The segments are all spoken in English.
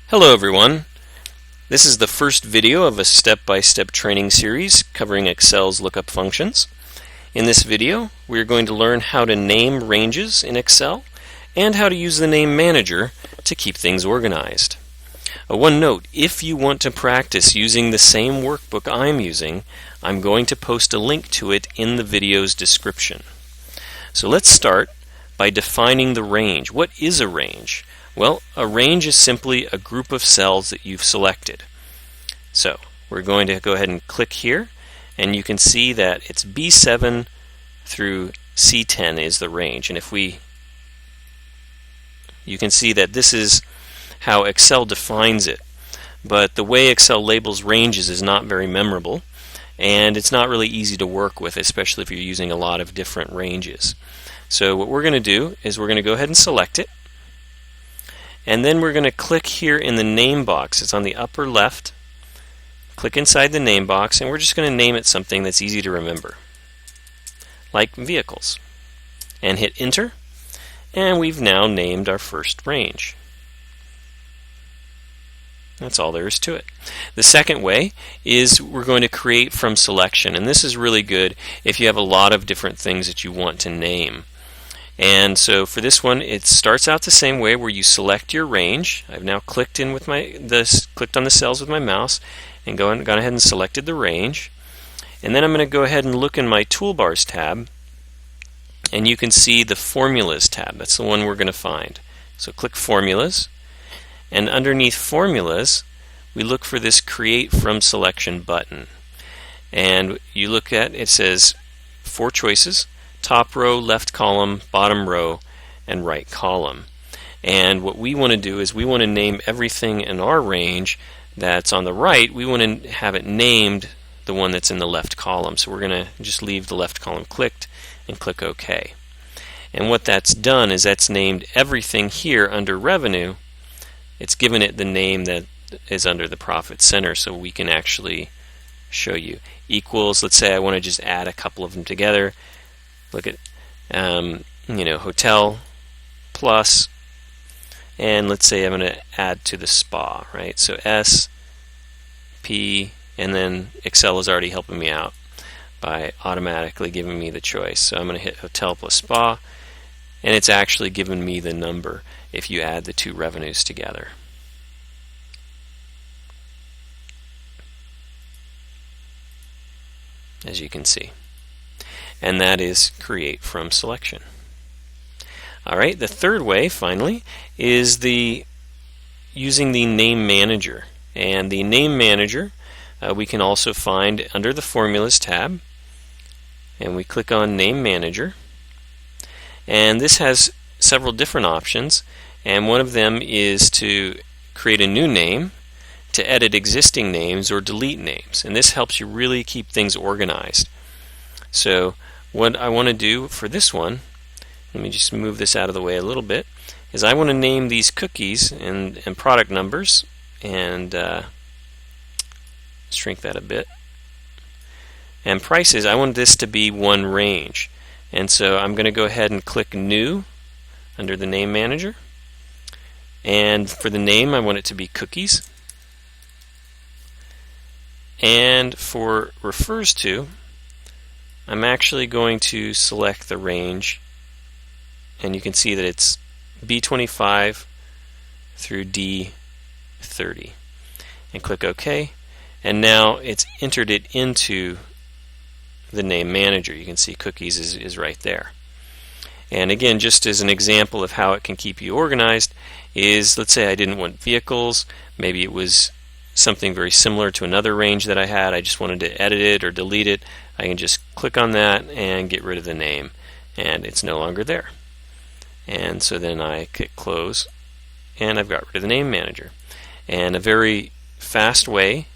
Hello everyone. This is the first video of a step-by-step training series covering Excel's lookup functions. In this video, we are going to learn how to name ranges in Excel and how to use the name manager to keep things organized. One note, if you want to practice using the same workbook I'm using, I'm going to post a link to it in the video's description. So let's start by defining the range. What is a range? Well, a range is simply a group of cells that you've selected. So we're going to go ahead and click here, and you can see that it's B7 through C10 is the range. And you can see that this is how Excel defines it. But the way Excel labels ranges is not very memorable, and it's not really easy to work with, especially if you're using a lot of different ranges. So what we're going to do is we're going to go ahead and select it. And then we're going to click here in the name box. It's on the upper left. Click inside the name box, and we're just going to name it something that's easy to remember, like vehicles. And hit enter, and we've now named our first range. That's all there is to it. The second way is we're going to create from selection, and this is really good if you have a lot of different things that you want to name. And so for this one, it starts out the same way, where you select your range. I've now clicked on the cells with my mouse and gone ahead and selected the range. And then I'm going to go ahead and look in my Toolbars tab, and you can see the Formulas tab. That's the one we're going to find. So click Formulas, and underneath Formulas, we look for this Create from Selection button. And you look at it says 4 choices. Top row, left column, bottom row, and right column. And what we want to do is we want to name everything in our range that's on the right. We want to have it named the one that's in the left column. So we're going to just leave the left column clicked and click OK. And what that's done is that's named everything here under revenue. It's given it the name that is under the profit center, so we can actually show you. Equals, let's say I want to just add a couple of them together. Look at, hotel plus, and let's say I'm going to add to the spa, right? So S, P, and then Excel is already helping me out by automatically giving me the choice. So I'm going to hit hotel plus spa, and it's actually given me the number if you add the two revenues together. As you can see. And that is create from selection. Alright, the third way, finally, is using the name manager. And the name manager we can also find under the Formulas tab. And we click on Name Manager. And this has several different options. And one of them is to create a new name, to edit existing names, or delete names. And this helps you really keep things organized. So what I want to do for this one, let me just move this out of the way a little bit, is I want to name these cookies and product numbers, and shrink that a bit. And prices, I want this to be one range. And so I'm going to go ahead and click New under the Name Manager. And for the name, I want it to be cookies. And for refers to, I'm actually going to select the range, and you can see that it's B25 through D30. And click OK. And now it's entered it into the name manager. You can see cookies is right there. And again, just as an example of how it can keep you organized, is let's say I didn't want vehicles, maybe it was something very similar to another range that I had. I just wanted to edit it or delete it. I can just click on that and get rid of the name, and it's no longer there. And so then I click Close, and I've got rid of the name manager. And a very fast way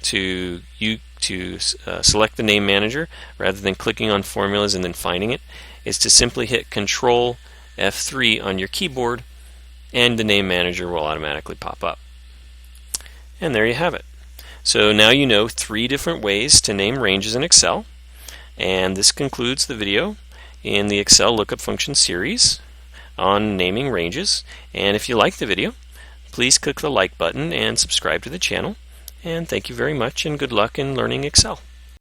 to select the name manager, rather than clicking on Formulas and then finding it, is to simply hit Control F3 on your keyboard, and the name manager will automatically pop up. And there you have it. So now you know 3 different ways to name ranges in Excel. And this concludes the video in the Excel Lookup Function series on naming ranges. And if you like the video, please click the like button and subscribe to the channel. And thank you very much, and good luck in learning Excel.